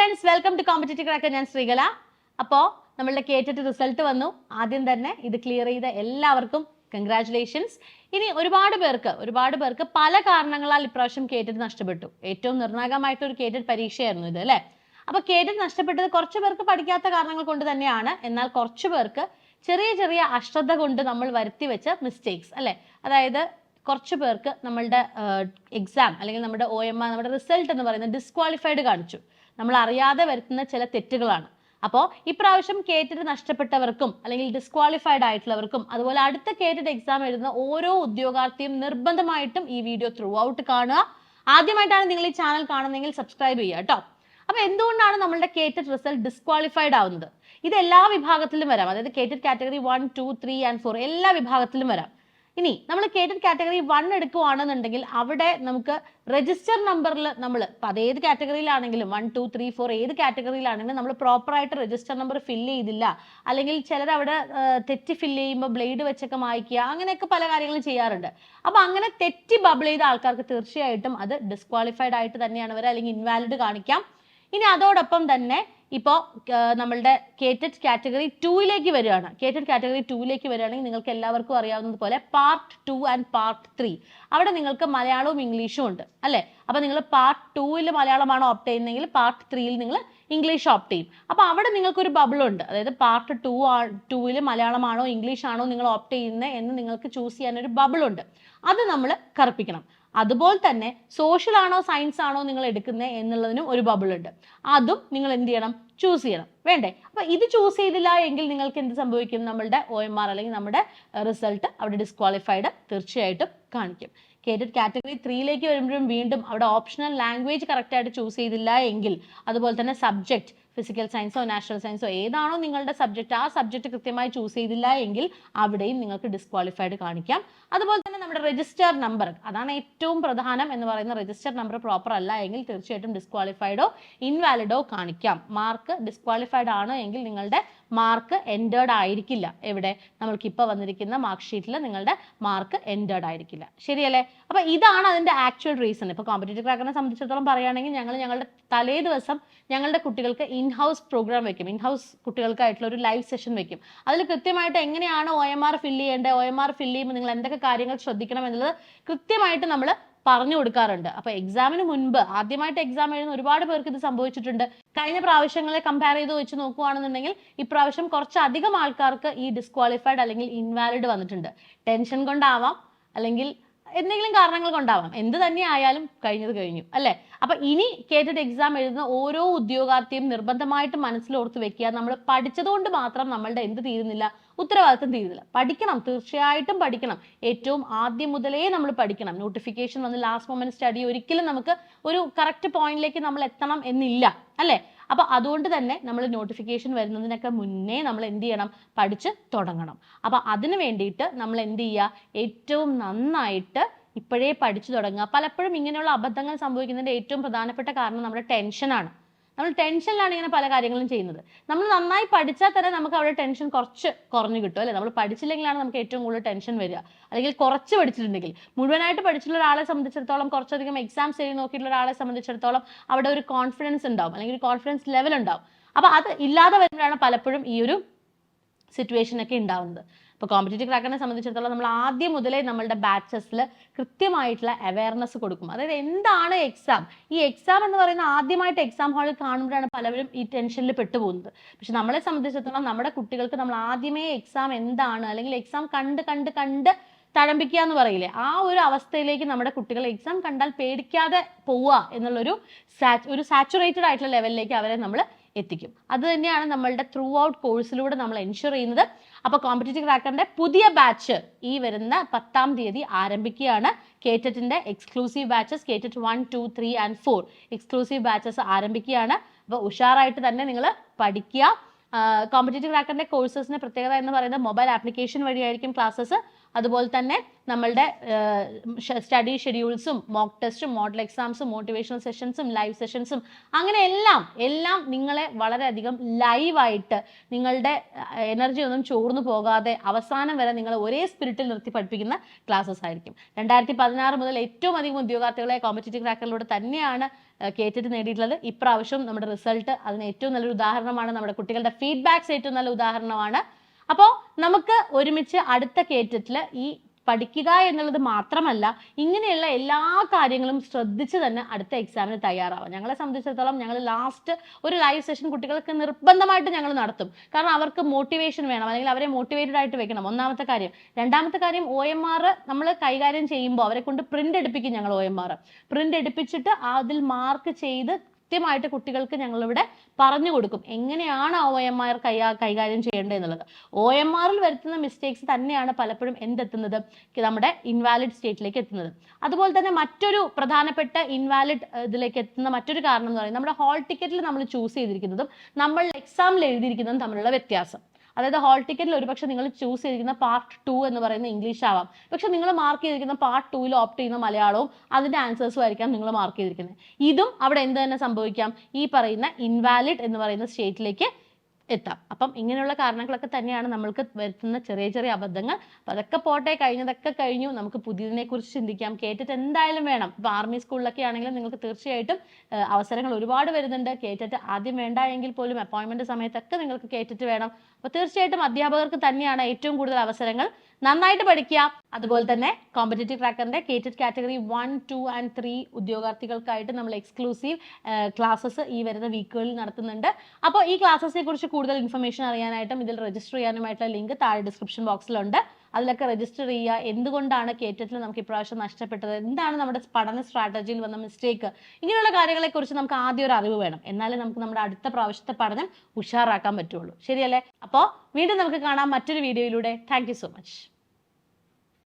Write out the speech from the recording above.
Friends, welcome to competitive cracker. ഞാൻ ശ്രീകല. അപ്പോൾ നമ്മളുടെ കേറ്ററ്റ് റിസൾട്ട് വന്നു. ആദ്യം തന്നെ ഇത് ക്ലിയർ ചെയ്ത എല്ലാവർക്കും കൺഗ്രാറ്റുലേഷൻസ്. ഇനി ഒരുപാട് പേർക്ക് പല കാരണങ്ങളാൽ ഇപ്രാവശ്യം കേറ്ററ്റ് നഷ്ടപ്പെട്ടു. ഏറ്റവും നിർണായകമായിട്ടൊരു കേറ്ററ്റ് പരീക്ഷയായിരുന്നു ഇത്, അല്ലേ? അപ്പൊ കേറ്ററ്റ് നഷ്ടപ്പെട്ടത് കുറച്ച് പേർക്ക് പഠിക്കാത്ത കാരണങ്ങൾ കൊണ്ട് തന്നെയാണ്. എന്നാൽ കുറച്ച് പേർക്ക് ചെറിയ ചെറിയ അശ്രദ്ധ കൊണ്ട് നമ്മൾ വരുത്തി വെച്ച മിസ്റ്റേക്സ്, അല്ലെ? അതായത് കുറച്ച് പേർക്ക് നമ്മളുടെ എക്സാം അല്ലെങ്കിൽ നമ്മുടെ OMR, നമ്മുടെ റിസൾട്ട് എന്ന് പറയുന്നത് ഡിസ്ക്വാളിഫൈഡ് കാണിച്ചു. നമ്മൾ അറിയാതെ വരുത്തുന്ന ചില തെറ്റുകളാണ്. അപ്പോൾ ഇപ്രാവശ്യം കേറ്ററ്റ് നഷ്ടപ്പെട്ടവർക്കും അല്ലെങ്കിൽ ഡിസ്ക്വാളിഫൈഡ് ആയിട്ടുള്ളവർക്കും അതുപോലെ അടുത്ത കേറ്ററ്റ് എക്സാം എഴുതുന്ന ഓരോ ഉദ്യോഗാർത്ഥിയും നിർബന്ധമായിട്ടും ഈ വീഡിയോ ത്രൂ ഔട്ട് കാണുക. ആദ്യമായിട്ടാണ് നിങ്ങൾ ഈ ചാനൽ കാണുന്നതെങ്കിൽ സബ്സ്ക്രൈബ് ചെയ്യുക കേട്ടോ. അപ്പൊ എന്തുകൊണ്ടാണ് നമ്മളുടെ കേറ്ററ്റ് റിസൾട്ട് ഡിസ്ക്വാളിഫൈഡ് ആവുന്നത്? ഇത് എല്ലാ വിഭാഗത്തിലും വരാം. അതായത് കേറ്ററ്റ് കാറ്റഗറി 1, 2, 3 and 4 എല്ലാ വിഭാഗത്തിലും വരാം. ഇനി നമ്മൾ കേറ്ററ്റ് കാറ്റഗറി 1 എടുക്കുകയാണെന്നുണ്ടെങ്കിൽ അവിടെ നമുക്ക് രജിസ്റ്റർ നമ്പറിൽ നമ്മൾ അതേത് കാറ്റഗറിയിലാണെങ്കിലും 1, 2, 3, 4 ഏത് കാറ്റഗറിയിലാണെങ്കിലും നമ്മൾ പ്രോപ്പറായിട്ട് രജിസ്റ്റർ നമ്പർ ഫില്ല് ചെയ്തില്ല, അല്ലെങ്കിൽ ചിലർ അവിടെ തെറ്റി ഫില്ല് ചെയ്യുമ്പോൾ ബ്ലേഡ് വെച്ചൊക്കെ മായ്ക്കുക, അങ്ങനെയൊക്കെ പല കാര്യങ്ങളും ചെയ്യാറുണ്ട്. അപ്പൊ അങ്ങനെ തെറ്റി ബബിൾ ചെയ്ത ആൾക്കാർക്ക് തീർച്ചയായിട്ടും അത് ഡിസ്ക്വാളിഫൈഡ് ആയിട്ട് തന്നെയാണ് വരിക, അല്ലെങ്കിൽ ഇൻവാലിഡ് കാണിക്കാം. ഇനി അതോടൊപ്പം തന്നെ ഇപ്പോൾ നമ്മളുടെ കേറ്ററ്റ് കാറ്റഗറി 2ലേക്ക് വരികയാണ്. കേറ്ററ്റ് കാറ്റഗറി 2ലേക്ക് വരികയാണെങ്കിൽ നിങ്ങൾക്ക് എല്ലാവർക്കും അറിയാവുന്നത് പോലെ പാർട്ട് 2 ആൻഡ് പാർട്ട് 3 അവിടെ നിങ്ങൾക്ക് മലയാളവും ഇംഗ്ലീഷും ഉണ്ട്, അല്ലേ? അപ്പൊ നിങ്ങൾ പാർട്ട് 2ൽ മലയാളമാണോ ഓപ്റ്റ് ചെയ്യുന്നതെങ്കിൽ പാർട്ട് 3ൽ നിങ്ങൾ ഇംഗ്ലീഷ് ഓപ്റ്റ് ചെയ്യും. അപ്പൊ അവിടെ നിങ്ങൾക്കൊരു ബബിളുണ്ട്. അതായത് പാർട്ട് 2ൽ മലയാളമാണോ ഇംഗ്ലീഷ് ആണോ നിങ്ങൾ ഓപ്റ്റ് ചെയ്യുന്നത് എന്ന് നിങ്ങൾക്ക് ചൂസ് ചെയ്യാനൊരു ബബിളുണ്ട്. അത് നമ്മൾ കറുപ്പിക്കണം. അതുപോലെ തന്നെ സോഷ്യൽ ആണോ സയൻസ് ആണോ നിങ്ങൾ എടുക്കുന്നത് എന്നുള്ളതിനും ഒരു ബബിൾ ഉണ്ട്. അതും നിങ്ങൾ എന്ത് ചെയ്യണം? ചൂസ് ചെയ്യണം, വേണ്ടേ? അപ്പൊ ഇത് ചൂസ് ചെയ്തില്ല എങ്കിൽ നിങ്ങൾക്ക് എന്ത് സംഭവിക്കും? നമ്മളുടെ OMR അല്ലെങ്കിൽ നമ്മുടെ റിസൾട്ട് അവിടെ ഡിസ്ക്വാളിഫൈഡ് തീർച്ചയായിട്ടും കാണിക്കും. കേറ്ററ്റ് കാറ്റഗറി 3ലേക്ക് വരുമ്പോഴും വീണ്ടും അവിടെ ഓപ്ഷണൽ ലാംഗ്വേജ് കറക്റ്റ് ആയിട്ട് ചൂസ് ചെയ്തില്ല എങ്കിൽ, അതുപോലെ തന്നെ സബ്ജക്ട് ഫിസിക്കൽ സയൻസോ നാച്ചുറൽ സയൻസോ ഏതാണോ നിങ്ങളുടെ സബ്ജക്റ്റ്, ആ സബ്ജക്റ്റ് കൃത്യമായി ചൂസ് ചെയ്തില്ല എങ്കിൽ അവിടെയും നിങ്ങൾക്ക് ഡിസ്ക്വാളിഫൈഡ് കാണിക്കാം. അതുപോലെ തന്നെ നമ്മുടെ രജിസ്റ്റർ നമ്പർ, അതാണ് ഏറ്റവും പ്രധാനം എന്ന് പറയുന്ന രജിസ്റ്റർ നമ്പർ പ്രോപ്പർ അല്ല എങ്കിൽ തീർച്ചയായിട്ടും ഡിസ്ക്വാളിഫൈഡോ ഇൻവാലിഡോ കാണിക്കാം. മാർക്ക് ഡിസ്ക്വാളിഫൈഡ് ആണ് എങ്കിൽ നിങ്ങളുടെ മാർക്ക് എൻറ്റേർഡ് ആയിരിക്കില്ല. എവിടെ? നമ്മൾക്ക് ഇപ്പോൾ വന്നിരിക്കുന്ന മാർക്ക് ഷീറ്റിൽ നിങ്ങളുടെ മാർക്ക് എൻറ്റേർഡ് ആയിരിക്കില്ല. ശരിയല്ലേ? അപ്പൊ ഇതാണ് അതിന്റെ ആക്ച്വൽ റീസൺ. ഇപ്പൊ കോമ്പറ്റേറ്റീവ് ക്രാക്കറിനെ സംബന്ധിച്ചിടത്തോളം പറയുകയാണെങ്കിൽ ഞങ്ങളുടെ തലേ ദിവസം ഞങ്ങളുടെ കുട്ടികൾക്ക് ഇൻഹൗസ് പ്രോഗ്രാം വെക്കും. ഇൻഹൗസ് കുട്ടികൾക്കായിട്ടുള്ള ഒരു ലൈവ് സെഷൻ വെക്കും. അതിൽ കൃത്യമായിട്ട് എങ്ങനെയാണ് OMR ഫില്ല് ചെയ്യേണ്ടത്, OMR ഫില്ല് ചെയ്യുമ്പോൾ നിങ്ങൾ എന്തൊക്കെ കാര്യങ്ങൾ ശ്രദ്ധിക്കണം എന്നുള്ളത് കൃത്യമായിട്ട് നമ്മൾ പറഞ്ഞു കൊടുക്കാറുണ്ട്. അപ്പൊ എക്സാമിന് മുൻപ് ആദ്യമായിട്ട് എക്സാം എഴുതുന്ന ഒരുപാട് പേർക്ക് ഇത് സംഭവിച്ചിട്ടുണ്ട്. കഴിഞ്ഞ പ്രാവശ്യങ്ങളെ കമ്പയർ ചെയ്ത് വെച്ച് നോക്കുകയാണെന്നുണ്ടെങ്കിൽ ഇപ്രാവശ്യം കുറച്ചധികം ആൾക്കാർക്ക് ഈ ഡിസ്ക്വാളിഫൈഡ് അല്ലെങ്കിൽ ഇൻവാലിഡ് വന്നിട്ടുണ്ട്. ടെൻഷൻ കൊണ്ടാവാം, അല്ലെങ്കിൽ എന്തെങ്കിലും കാരണങ്ങൾ കൊണ്ടാവാം. എന്ത് തന്നെ ആയാലും കഴിഞ്ഞത് കഴിഞ്ഞു, അല്ലെ? അപ്പൊ ഇനി കേറ്ററ്റ് എക്സാം എഴുതുന്ന ഓരോ ഉദ്യോഗാർത്ഥിയും നിർബന്ധമായിട്ട് മനസ്സിലോർത്ത് വെക്കുക, നമ്മൾ പഠിച്ചതുകൊണ്ട് മാത്രം നമ്മളുടെ എന്ത് തീരുന്നില്ല? ഉത്തരവാദിത്തം തീരുന്നില്ല. പഠിക്കണം, തീർച്ചയായിട്ടും പഠിക്കണം. ഏറ്റവും ആദ്യം മുതലേ നമ്മൾ പഠിക്കണം. നോട്ടിഫിക്കേഷൻ വന്ന് ലാസ്റ്റ് മൊമെന്റ് സ്റ്റഡി ഒരിക്കലും നമുക്ക് ഒരു കറക്റ്റ് പോയിന്റിലേക്ക് നമ്മൾ എത്തണം എന്നില്ല, അല്ലെ? അപ്പൊ അതുകൊണ്ട് തന്നെ നമ്മൾ നോട്ടിഫിക്കേഷൻ വരുന്നതിനൊക്കെ മുന്നേ നമ്മൾ എന്ത് ചെയ്യണം? പഠിച്ച് തുടങ്ങണം. അപ്പൊ അതിന് വേണ്ടിയിട്ട് നമ്മൾ എന്ത് ചെയ്യുക? ഏറ്റവും നന്നായിട്ട് ഇപ്പോഴേ പഠിച്ചു തുടങ്ങുക. പലപ്പോഴും ഇങ്ങനെയുള്ള അബദ്ധങ്ങൾ സംഭവിക്കുന്നതിന്റെ ഏറ്റവും പ്രധാനപ്പെട്ട കാരണം നമ്മുടെ ടെൻഷനാണ്. നമ്മൾ ടെൻഷനിലാണ് ഇങ്ങനെ പല കാര്യങ്ങളും ചെയ്യുന്നത്. നമ്മൾ നന്നായി പഠിച്ചാൽ തന്നെ നമുക്ക് അവിടെ ടെൻഷൻ കുറച്ച് കുറഞ്ഞു കിട്ടും, അല്ലെ? നമ്മൾ പഠിച്ചില്ലെങ്കിലാണ് നമുക്ക് ഏറ്റവും കൂടുതൽ ടെൻഷൻ വരിക. അല്ലെങ്കിൽ കുറച്ച് പഠിച്ചിട്ടുണ്ടെങ്കിൽ, മുഴുവനായിട്ട് പഠിച്ചിട്ടുള്ള ഒരാളെ സംബന്ധിച്ചിടത്തോളം, കുറച്ചധികം എക്സാംസ് എഴുതി നോക്കിയിട്ടുള്ള ഒരാളെ സംബന്ധിച്ചിടത്തോളം അവിടെ ഒരു കോൺഫിഡൻസ് ഉണ്ടാവും, അല്ലെങ്കിൽ ഒരു കോൺഫിഡൻസ് ലെവൽ ഉണ്ടാവും. അപ്പൊ അത് ഇല്ലാതെ വരുമ്പോഴാണ് പലപ്പോഴും ഈ ഒരു സിറ്റുവേഷൻ ഒക്കെ ഉണ്ടാവുന്നത്. ഇപ്പോൾ കോമ്പറ്റേറ്റീവ് ക്രാക്കറിനെ സംബന്ധിച്ചിടത്തോളം നമ്മൾ ആദ്യം മുതലേ നമ്മളുടെ ബാച്ചസിൽ കൃത്യമായിട്ടുള്ള അവയർനെസ് കൊടുക്കും. അതായത് എന്താണ് എക്സാം, ഈ എക്സാം എന്ന് പറയുന്ന ആദ്യമായിട്ട് എക്സാം ഹാളിൽ കാണുമ്പോഴാണ് പലവരും ഈ ടെൻഷനിൽ പെട്ടുപോകുന്നത്. പക്ഷെ നമ്മളെ സംബന്ധിച്ചിടത്തോളം നമ്മുടെ കുട്ടികൾക്ക് നമ്മൾ ആദ്യമേ എക്സാം എന്താണ്, അല്ലെങ്കിൽ എക്സാം കണ്ട് തഴമ്പിക്കുക എന്ന് പറയില്ലേ, ആ ഒരു അവസ്ഥയിലേക്ക് നമ്മുടെ കുട്ടികൾ എക്സാം കണ്ടാൽ പേടിക്കാതെ പോവുക എന്നുള്ളൊരു സാച്ചുറേറ്റഡ് ആയിട്ടുള്ള ലെവലിലേക്ക് അവരെ നമ്മൾ എത്തിക്കും. അത് തന്നെയാണ് നമ്മളുടെ ത്രൂ ഔട്ട് കോഴ്സിലൂടെ നമ്മൾ എൻഷുർ ചെയ്യുന്നത്. അപ്പൊ കോമ്പറ്റേറ്റീവ് ക്രാക്കറിന്റെ പുതിയ ബാച്ച് ഈ വരുന്ന 10-ാം തീയതി ആരംഭിക്കുകയാണ്. കേറ്ററ്റിന്റെ എക്സ്ക്ലൂസീവ് ബാച്ചസ്, കേറ്ററ്റ് 1, 2, 3 and 4 എക്സ്ക്ലൂസീവ് ബാച്ചസ് ആരംഭിക്കുകയാണ്. അപ്പൊ ഉഷാറായിട്ട് തന്നെ നിങ്ങൾ പഠിക്കുക. കോമ്പറ്റേറ്റീവ് ക്രാക്കറിന്റെ കോഴ്സസിന്റെ പ്രത്യേകത എന്ന് പറയുന്നത് മൊബൈൽ ആപ്ലിക്കേഷൻ വഴിയായിരിക്കും ക്ലാസ്സസ്. അതുപോലെ തന്നെ നമ്മളുടെ സ്റ്റഡി ഷെഡ്യൂൾസും മോക്ക് ടെസ്റ്റും മോഡൽ എക്സാംസും മോട്ടിവേഷണൽ സെഷൻസും ലൈവ് സെഷൻസും അങ്ങനെ എല്ലാം നിങ്ങളെ വളരെയധികം ലൈവായിട്ട് നിങ്ങളുടെ എനർജി ഒന്നും ചോർന്നു പോകാതെ അവസാനം വരെ നിങ്ങൾ ഒരേ സ്പിരിറ്റിൽ നിർത്തി പഠിപ്പിക്കുന്ന ക്ലാസ്സസ് ആയിരിക്കും. 2016 മുതൽ ഏറ്റവും അധികം ഉദ്യോഗാർത്ഥികളെ കോമ്പറ്റേറ്റീവ് ക്രാക്കറിലൂടെ തന്നെയാണ് കേറ്റിട്ട് നേടിയിട്ടുള്ളത്. ഇപ്രാവശ്യം നമ്മുടെ റിസൾട്ട് അതിന് ഏറ്റവും നല്ലൊരു ഉദാഹരണമാണ്. നമ്മുടെ കുട്ടികളുടെ ഫീഡ്ബാക്സ് ഏറ്റവും നല്ല ഉദാഹരണമാണ്. അപ്പോൾ നമുക്ക് ഒരുമിച്ച് അടുത്ത കേറ്ററ്റിൽ ഈ പഠിക്കുക എന്നുള്ളത് മാത്രമല്ല, ഇങ്ങനെയുള്ള എല്ലാ കാര്യങ്ങളും ശ്രദ്ധിച്ച് തന്നെ അടുത്ത എക്സാമിന് തയ്യാറാവാം. ഞങ്ങളെ സംബന്ധിച്ചിടത്തോളം ഞങ്ങൾ ലാസ്റ്റ് ഒരു ലൈവ് സെഷൻ കുട്ടികൾക്ക് നിർബന്ധമായിട്ട് ഞങ്ങൾ നടത്തും. കാരണം അവർക്ക് മോട്ടിവേഷൻ വേണം, അല്ലെങ്കിൽ അവരെ മോട്ടിവേറ്റഡ് ആയിട്ട് വെക്കണം, ഒന്നാമത്തെ കാര്യം. രണ്ടാമത്തെ കാര്യം, OMR നമ്മൾ കൈകാര്യം ചെയ്യുമ്പോൾ അവരെ കൊണ്ട് പ്രിന്റ് എടുപ്പിക്കും. ഞങ്ങൾ OMR പ്രിന്റ് എടുപ്പിച്ചിട്ട് അതിൽ മാർക്ക് ചെയ്ത് കൃത്യമായിട്ട് കുട്ടികൾക്ക് ഞങ്ങളിവിടെ പറഞ്ഞു കൊടുക്കും എങ്ങനെയാണ് OMR കൈകാര്യം ചെയ്യേണ്ടത് എന്നുള്ളത്. OMRൽ വരുത്തുന്ന മിസ്റ്റേക്സ് തന്നെയാണ് പലപ്പോഴും എന്തെത്തുന്നത്, നമ്മുടെ ഇൻവാലിഡ് സ്റ്റേറ്റിലേക്ക് എത്തുന്നത്. അതുപോലെ തന്നെ മറ്റൊരു പ്രധാനപ്പെട്ട ഇൻവാലിഡ് ഇതിലേക്ക് എത്തുന്ന മറ്റൊരു കാരണം എന്ന് പറയുന്നത്, നമ്മുടെ ഹോൾ ടിക്കറ്റിൽ നമ്മൾ ചൂസ് ചെയ്തിരിക്കുന്നതും നമ്മൾ എക്സാമിൽ എഴുതിയിരിക്കുന്നതും തമ്മിലുള്ള വ്യത്യാസം. അതായത് ഹോൾ ടിക്കറ്റിൽ ഒരുപക്ഷെ നിങ്ങൾ ചൂസ് ചെയ്തിരിക്കുന്ന പാർട്ട് 2 എന്ന് പറയുന്ന ഇംഗ്ലീഷ് ആവാം, പക്ഷെ നിങ്ങൾ മാർക്ക് ചെയ്തിരിക്കുന്ന പാർട്ട് 2ൽ ഓപ്റ്റ് ചെയ്യുന്ന മലയാളവും അതിന്റെ ആൻസേഴ്സും ആയിരിക്കാം നിങ്ങൾ മാർക്ക് ചെയ്തിരിക്കുന്നത്. ഇതും അവിടെ എന്ത് തന്നെ സംഭവിക്കാം, ഈ പറയുന്ന ഇൻവാലിഡ് എന്ന് പറയുന്ന സ്റ്റേറ്റിലേക്ക് എത്താം. അപ്പം ഇങ്ങനെയുള്ള കാരണങ്ങളൊക്കെ തന്നെയാണ് നമ്മൾക്ക് വരുത്തുന്ന ചെറിയ ചെറിയ അബദ്ധങ്ങൾ. അപ്പം അതൊക്കെ പോട്ടെ, കഴിഞ്ഞതൊക്കെ കഴിഞ്ഞു, നമുക്ക് പുതിയതിനെ കുറിച്ച് ചിന്തിക്കാം. കേറ്റിട്ട് എന്തായാലും വേണം. ഇപ്പൊ ആർമി സ്കൂളിലൊക്കെ ആണെങ്കിലും നിങ്ങൾക്ക് തീർച്ചയായിട്ടും അവസരങ്ങൾ ഒരുപാട് വരുന്നുണ്ട്. കേറ്റിട്ട് ആദ്യം വേണ്ട എങ്കിൽ പോലും അപ്പോയിന്റ്മെന്റ് സമയത്തൊക്കെ നിങ്ങൾക്ക് കേറ്റിട്ട് വേണം. അപ്പൊ തീർച്ചയായിട്ടും അധ്യാപകർക്ക് തന്നെയാണ് ഏറ്റവും കൂടുതൽ അവസരങ്ങൾ. നന്നായിട്ട് പഠിക്കുക. അതുപോലെ തന്നെ കോമ്പറ്റേറ്റീവ് ട്രാക്കറിന്റെ കേറ്ററ്റ് കാറ്റഗറി 1, 2 and 3 ഉദ്യോഗാർത്ഥികൾക്കായിട്ട് നമ്മൾ എക്സ്ക്ലൂസീവ് ക്ലാസ്സസ് ഈ വരുന്ന വീക്കുകളിൽ നടത്തുന്നുണ്ട്. അപ്പോൾ ഈ ക്ലാസ്സസിനെ കുറിച്ച് കൂടുതൽ ഇൻഫർമേഷൻ അറിയാനായിട്ടും ഇതിൽ രജിസ്റ്റർ ചെയ്യാനുമായിട്ടുള്ള ലിങ്ക് താഴെ ഡിസ്ക്രിപ്ഷൻ ബോക്സിലുണ്ട്. അതിലൊക്കെ രജിസ്റ്റർ ചെയ്യുക. എന്തുകൊണ്ടാണ് കേറ്ററ്റിൽ നമുക്ക് ഇപ്രാവശ്യം നഷ്ടപ്പെട്ടത്, എന്താണ് നമ്മുടെ പഠന സ്ട്രാറ്റജിയിൽ വന്ന മിസ്റ്റേക്ക്, ഇങ്ങനെയുള്ള കാര്യങ്ങളെ കുറിച്ച് നമുക്ക് ആദ്യം ഒരു അറിവ് വേണം. എന്നാലേ നമുക്ക് നമ്മുടെ അടുത്ത പ്രാവശ്യത്തെ പഠനം ഉഷാറാക്കാൻ പറ്റുള്ളൂ. ശരിയല്ലേ? അപ്പോൾ വീണ്ടും നമുക്ക് കാണാം മറ്റൊരു വീഡിയോയിലൂടെ. Thank you so much.